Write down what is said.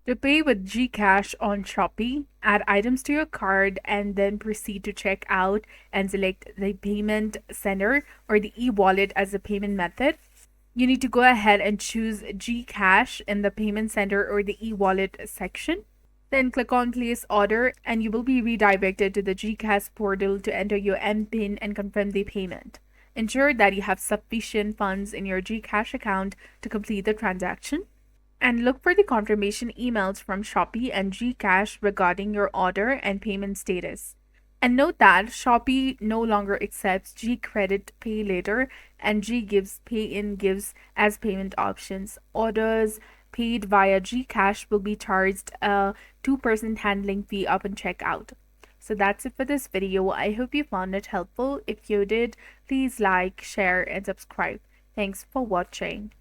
To pay with GCash on Shopee, add items to your card and then proceed to check out and select the payment center or the e-wallet as a payment method. You need to go ahead and choose GCash in the payment center or the e-wallet section. Then click on place order and you will be redirected to the GCash portal to enter your MPIN and confirm the payment. Ensure that you have sufficient funds in your GCash account to complete the transaction. And look for the confirmation emails from Shopee and GCash regarding your order and payment status. And note that Shopee no longer accepts G Credit Pay Later and G Gives Pay in Gives as payment options. Orders paid via GCash will be charged a 2% handling fee upon checkout. So that's it for this video. I hope you found it helpful. If you did, please like, share, and subscribe. Thanks for watching.